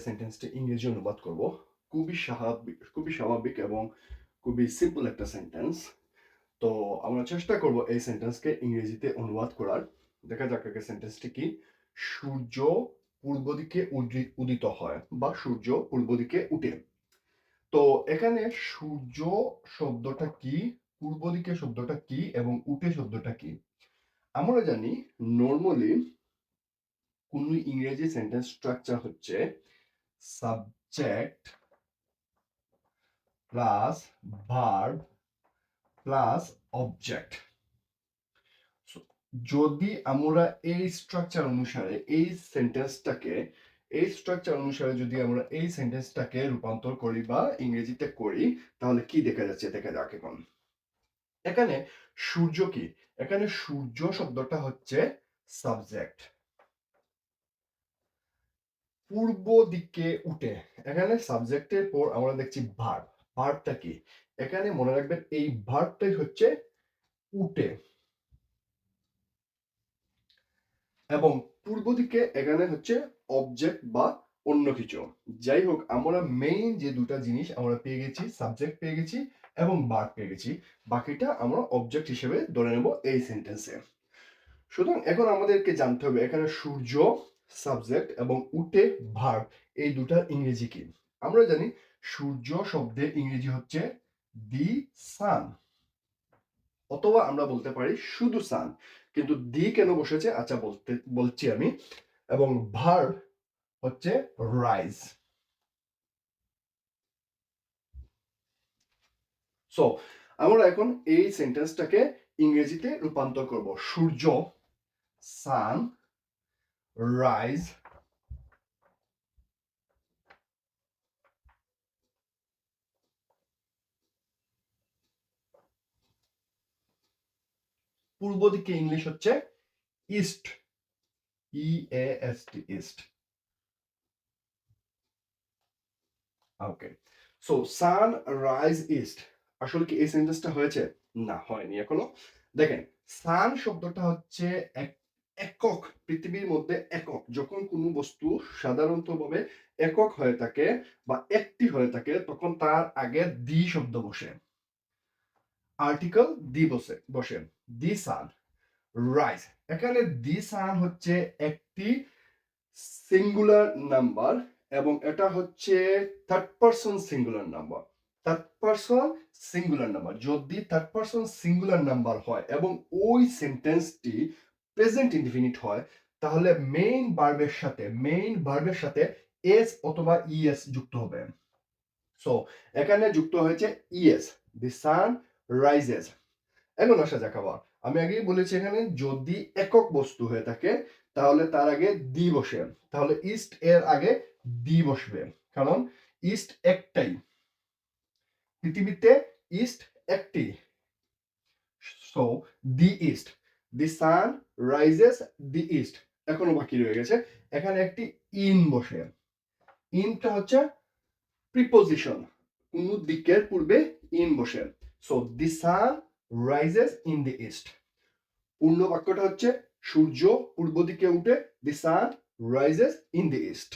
সেন্টেন্সটি ইংরেজি অনুবাদ করব। খুবই স্বাভাবিক এবং খুবই সিম্পল একটা সেন্টেন্স। তো আমরা চেষ্টা করব এই সেন্টেন্সকে ইংরেজিতে অনুবাদ করার। দেখা যাক আগে সেন্টেন্সটি কি। সূর্য পূর্ব দিকে উদিত হয় বা সূর্য পূর্ব দিকে উঠে। তো এখানে সূর্য শব্দটা কি, পূর্ব দিকে শব্দটা কি এবং উঠে শব্দটা কি? আমরা জানি নর্মালি কোন ইংরেজি সেন্টেন্স স্ট্রাকচার হচ্ছে subject plus verb plus object. যদি আমরা এই স্ট্রাকচার অনুসারে যদি আমরা এই সেন্টেন্সটাকে রূপান্তর করি বা ইংরেজিতে করি, তাহলে কি দেখা যাচ্ছে দেখা যাক। এখন এখানে সূর্য কি, এখানে সূর্য শব্দটা হচ্ছে সাবজেক্ট। পূর্ব দিকে উঠে, এখানে সাবজেক্টের পর আমরা দেখছি ভার্ব। ভার্বটা কি, এখানে মনে রাখবেন এই ভার্বটাই হচ্ছে উঠে। এবং পূর্ব দিকে এখানে হচ্ছে অবজেক্ট বা অন্য কিছু। যাই হোক, আমরা মেইন যে দুটা জিনিস আমরা পেয়ে গেছি, সাবজেক্ট পেয়ে গেছি এবং ভার্ব পেয়ে গেছি। বাকিটা আমরা অবজেক্ট হিসেবে ধরে নেব এই সেন্টেন্সে। সুতরাং এখন আমাদেরকে জানতে হবে এখানে সূর্য সাবজেক্ট এবং উঠে ভার্ব, এই দুটার ইংরেজি কি। আমরা জানি সূর্য শব্দের ইংরেজি হচ্ছে দি সান, অথবা আমরা বলতে পারি শুধু সান। কিন্তু দি কেন বসেছে আচ্ছা বলছি আমি। এবং ভার্ব হচ্ছে রাইজ। সো আমরা এখন এই সেন্টেন্সটাকে ইংরেজিতে রূপান্তর করব। সূর্য সান রাইজ পূর্ব দিকে ইংলিশ হচ্ছে ইস্ট, EAST ইস্ট। ওকে, সো সান রাইজ ইস্ট। আসলে কি এই সেন্টেন্সটা হয়েছে? না, হয়নি এখনো। দেখেন, সান শব্দটা হচ্ছে একক, পৃথিবীর মধ্যে একক। যখন কোনো বস্তু সাধারণত ভাবে একক হয়ে থাকে বা একটি হয়ে থাকে, তখন তার আগে দি শব্দ বসে, আর্টিকেল দি বসে। দি সান রাইজ, এখানে দি সান হচ্ছে একটি সিঙ্গুলার নাম্বার এবং এটা হচ্ছে third person singular number. Third person singular number, যদি থার্ড পারসন সিঙ্গুলার নাম্বার হয় এবং ওই সেন্টেন্সটি প্রেজেন্ট ইনডিফিনিট হয়, তাহলে মেইন ভার্বের সাথে এস অথবা ইএস যুক্ত হবে। সো এখানে যুক্ত হয়েছে ইএস, দি সান রাইজেস। এখন আসা যাক, আবার আমি আগেই বলেছি এখানে যদি একক বস্তু হয়ে থাকে তাহলে তার আগে দি বসে, তাহলে ইস্ট এর আগে দি বসবে, কারণ ইস্ট একটাই, পৃথিবীতে ইস্ট একটি। সো দি ইস্ট, দি সান রাইজেস দি ইস্ট। এখনো বাকি রয়ে গেছে, এখানে একটি ইন বসে। ইনটা হচ্ছে প্রিপোজিশন, কোন দিকের পূর্বে ইন বসে। So the sun rises in the east. পূর্ণ বাক্যটা হচ্ছে সূর্য পূর্ব দিকে উঠে, the sun rises in the east.